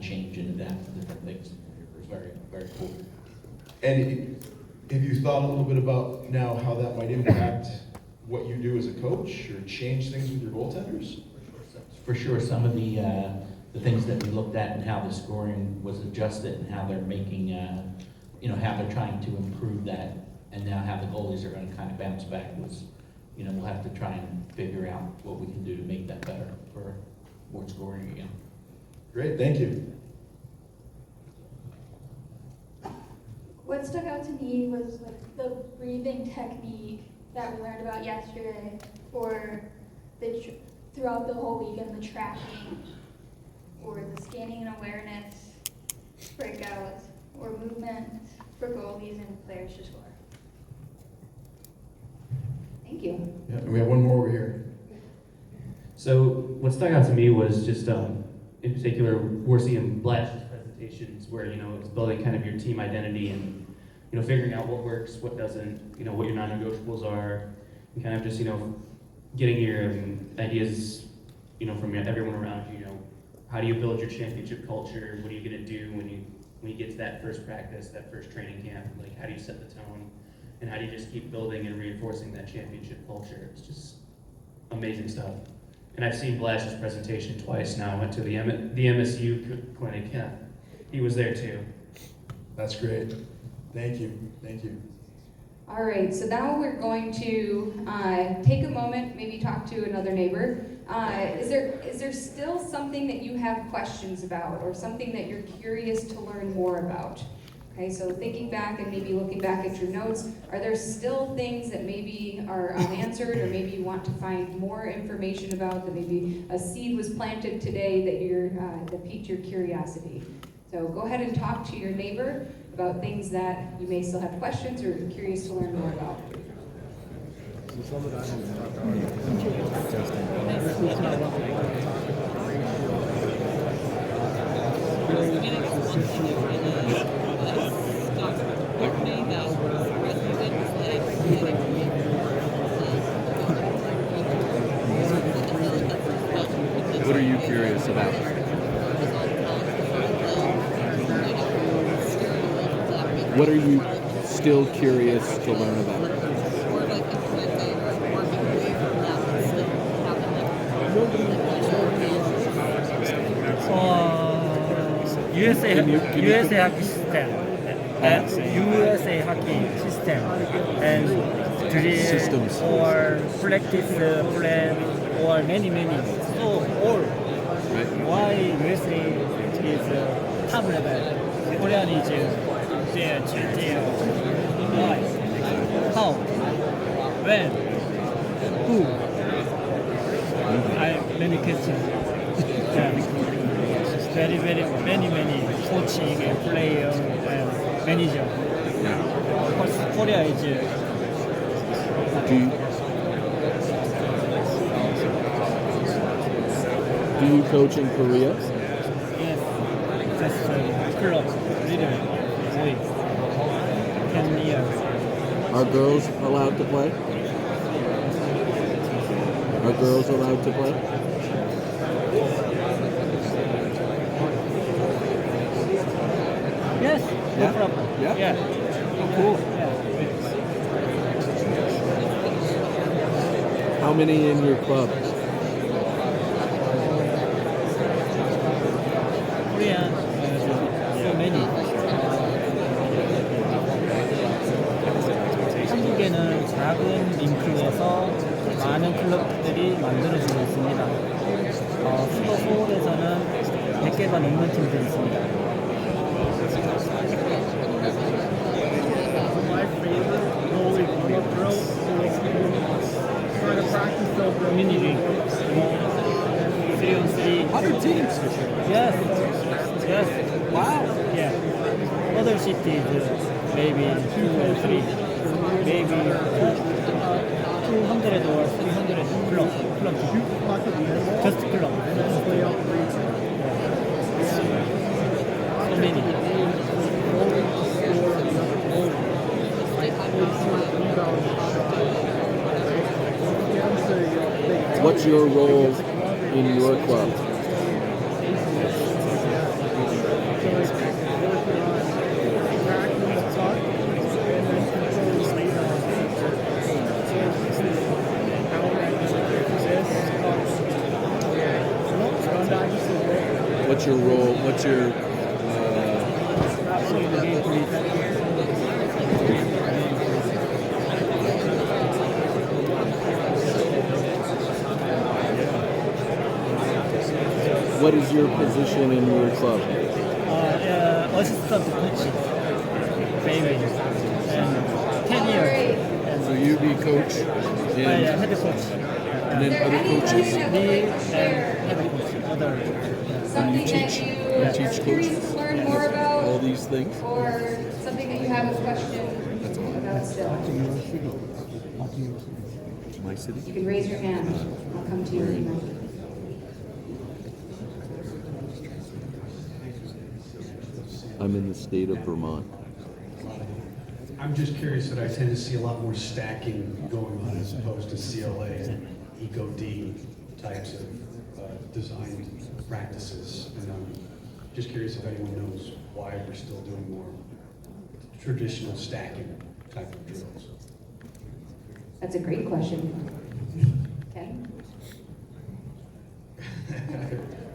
change and adapt to different things. It was very, very cool. And have you thought a little bit about now how that might impact what you do as a coach or change things with your goaltenders? For sure, some of the things that we looked at and how the scoring was adjusted and how they're making, how they're trying to improve that, and now how the goalies are going to kind of bounce back was, we'll have to try and figure out what we can do to make that better for more scoring again. Great, thank you. What stuck out to me was like the breathing technique that we learned about yesterday, or throughout the whole weekend, the tracking, or the scanning and awareness breakouts, or movement for goalies and players to score. Thank you. Yeah, and we have one more over here. So what stuck out to me was just, in particular, Worsey and Blash's presentations, where it's building kind of your team identity and figuring out what works, what doesn't, what your non-negotiables are, and kind of just getting your ideas, from everyone around you. How do you build your championship culture? What are you gonna do when you get to that first practice, that first training camp? Like, how do you set the tone, and how do you just keep building and reinforcing that championship culture? It's just amazing stuff. And I've seen Blash's presentation twice now. I went to the MSU clinic. Yeah, he was there too. That's great. Thank you. Thank you. All right, so now we're going to take a moment, maybe talk to another neighbor. Is there still something that you have questions about, or something that you're curious to learn more about? Okay, so thinking back and maybe looking back at your notes, are there still things that maybe are unanswered, or maybe you want to find more information about, that maybe a seed was planted today that piqued your curiosity? So go ahead and talk to your neighbor about things that you may still have questions or curious to learn more about. What are you curious about? What are you still curious to learn about? USA hockey system and USA hockey system and drill Systems. or practice plan or many so all why USA is top level, Korean is there why, how, when, who, many questions. Very many coaching and player and manager. Of course, Korea is Do you coach in Korea? yes, just club leader boy. 10 years. Are girls allowed to play? Are girls allowed to play? Yes, no Yeah? problem. Yeah? Yeah. Oh, cool. Yeah. How many in your club? Korea, so many. 한국에는 작은 링크에서 많은 클럽들이 만들어지고 있습니다. 수도 서울에서는 100개가 넘는 팀들이 있습니다. My favorite goalie club drill was trying to practice the mini league. 3-on-3. 100 teams? Yes. Wow. Yeah. Other cities, maybe 2 or 3. Maybe 200 or 300 club. Just club. So many. What's your role in your club? What's your role? What's your Seeing the game pretty what is your position in your club? assistant coach, maybe, and 10 years. And So you be coach and, head coach. and then other coaches. that Me would like to and share head coach, other. something that teach- you you are teach curious to learn more about, All these things. or something that you have a question about still. My city. You can raise your hand. I'll come to you in a moment. I'm in the state of Vermont. I'm just curious that I tend to see a lot more stacking going on as opposed to CLA and EcoD types of design practices. And I'm just curious if anyone knows why we're still doing more traditional stacking type of drills. That's a great question. Ken?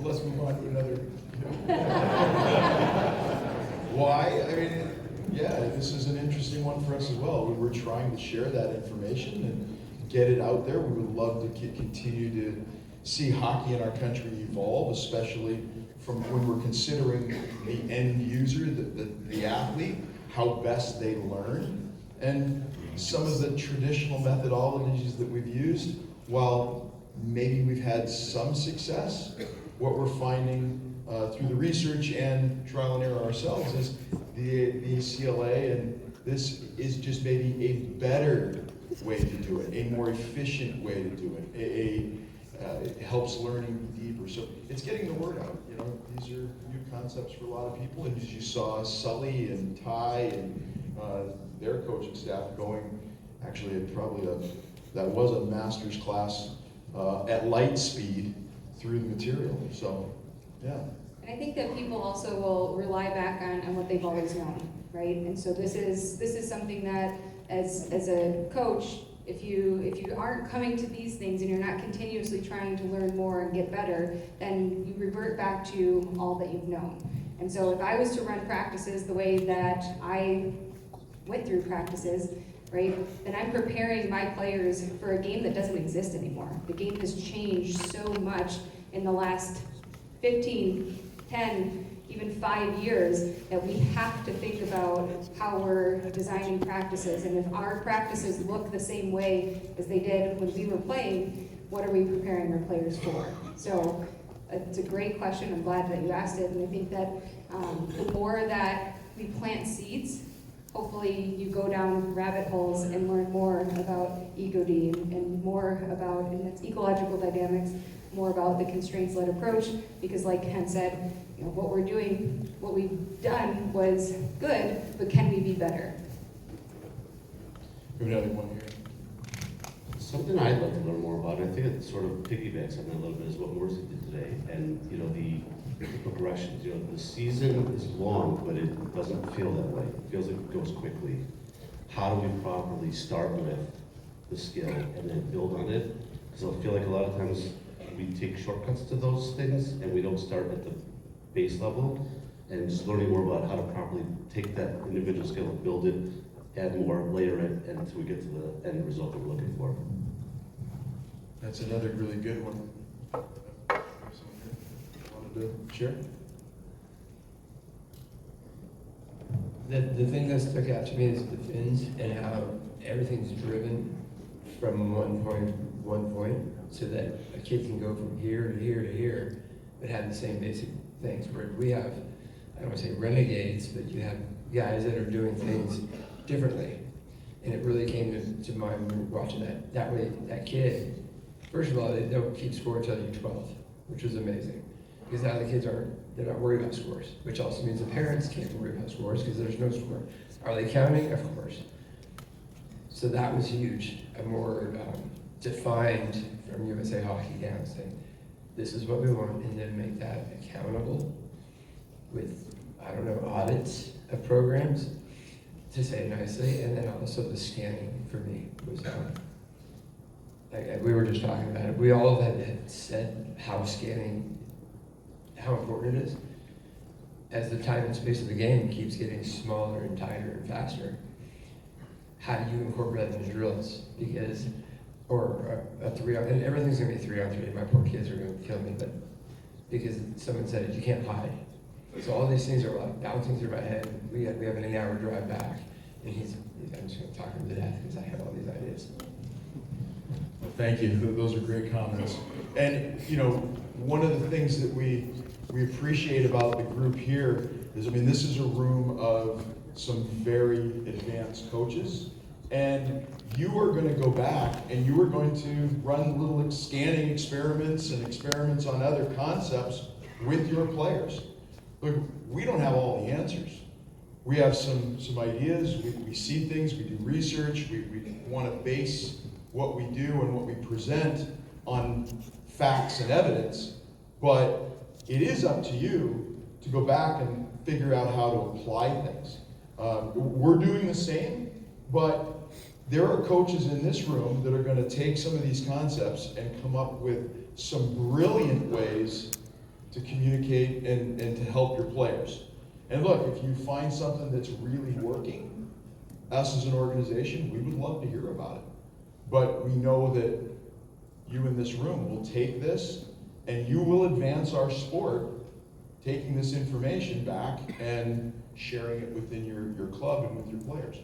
Let's move on to another. Why? I mean, yeah, this is an interesting one for us as well. We're trying to share that information and get it out there. We would love to continue to see hockey in our country evolve, especially from when we're considering the end user, the athlete, how best they learn. And some of the traditional methodologies that we've used, while maybe we've had some success, what we're finding through the research and trial and error ourselves is the CLA, and this is just maybe a better way to do it, a more efficient way to do it. It helps learning deeper. So it's getting the word out. You know, these are new concepts for a lot of people. And as you saw, Sully and Ty and their coaching staff going, actually, that was a master's class at light speed through the material. So, yeah. And I think that people also will rely back on what they've always known, right? And so this is something that as a coach, if you aren't coming to these things and you're not continuously trying to learn more and get better, then you revert back to all that you've known. And so if I was to run practices the way that I went through practices, right, then I'm preparing my players for a game that doesn't exist anymore. The game has changed so much in the last 15, 10, even 5 years that we have to think about how we're designing practices. And if our practices look the same way as they did when we were playing, what are we preparing our players for? So it's a great question. I'm glad that you asked it. And I think that the more that we plant seeds, hopefully you go down rabbit holes and learn more about EcoD and more about, and that's ecological dynamics, more about the constraints-led approach, because like Ken said, you know, what we've done was good, but can we be better? We have another one here. Something I'd like to learn more about, I think it sort of piggybacks on that a little bit, is what Morrissey did today. And, you know, the progressions, you know, the season is long, but it doesn't feel that way. It feels like it goes quickly. How do we properly start with the skill and then build on it? Because I feel like a lot of times we take shortcuts to those things and we don't start at the base level, and just learning more about how to properly take that individual skill and build it, add more, layer it, and until we get to the end result that we're looking for. That's another really good one. Wanted to share? The thing that stuck out to me is the fins and how everything's driven from one point, so that a kid can go from here to here to here, but have the same basic things. Where we have, I don't want to say renegades, but you have guys that are doing things differently. And it really came to mind when we were watching that. That way, that kid, first of all, they don't keep score until you're 12, which was amazing. Because now the kids they're not worried about scores, which also means the parents can't worry about scores because there's no score. Are they counting? Of course. So that was huge. A more defined from USA Hockey down, saying, this is what we want, and then make that accountable with, I don't know, audits of programs, to say it nicely, and then also the scanning for me was, like we were just talking about it, we all had said how scanning how important it is. As the time and space of the game keeps getting smaller and tighter and faster, how do you incorporate that into drills? Because, or a 3 on, and everything's gonna be 3 on 3, my poor kids are gonna kill me, but because someone said you can't hide. So all these things are like bouncing through my head. We have an 8-hour drive back, and I'm just gonna talk him to death because I have all these ideas. Well, thank you. Those are great comments. And, you know, one of the things that we appreciate about the group here is, I mean, this is a room of some very advanced coaches, and you are going to go back and you are going to run little scanning experiments and experiments on other concepts with your players. Look, we don't have all the answers. We have some ideas, we see things, we do research, we want to base what we do and what we present on facts and evidence, but it is up to you to go back and figure out how to apply things. We're doing the same, but there are coaches in this room that are going to take some of these concepts and come up with some brilliant ways to communicate and to help your players. And look, if you find something that's really working, us as an organization, we would love to hear about it. But we know that you in this room will take this and you will advance our sport, taking this information back and sharing it within your club and with your players.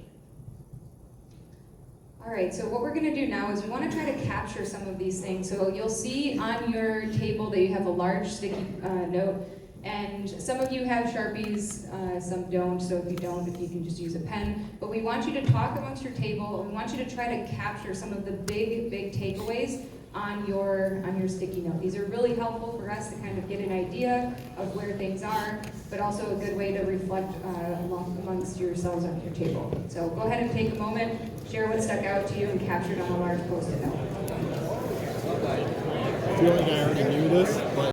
All right, so what we're gonna do now is we wanna try to capture some of these things. So you'll see on your table that you have a large sticky note, and some of you have Sharpies, some don't, so if you don't, if you can just use a pen. But we want you to talk amongst your table, and we want you to try to capture some of the big takeaways on your sticky note. These are really helpful for us to kind of get an idea of where things are, but also a good way to reflect amongst yourselves on your table. So go ahead and take a moment, share what stuck out to you, and capture it on a large Post-it note. I feel like I already knew this, but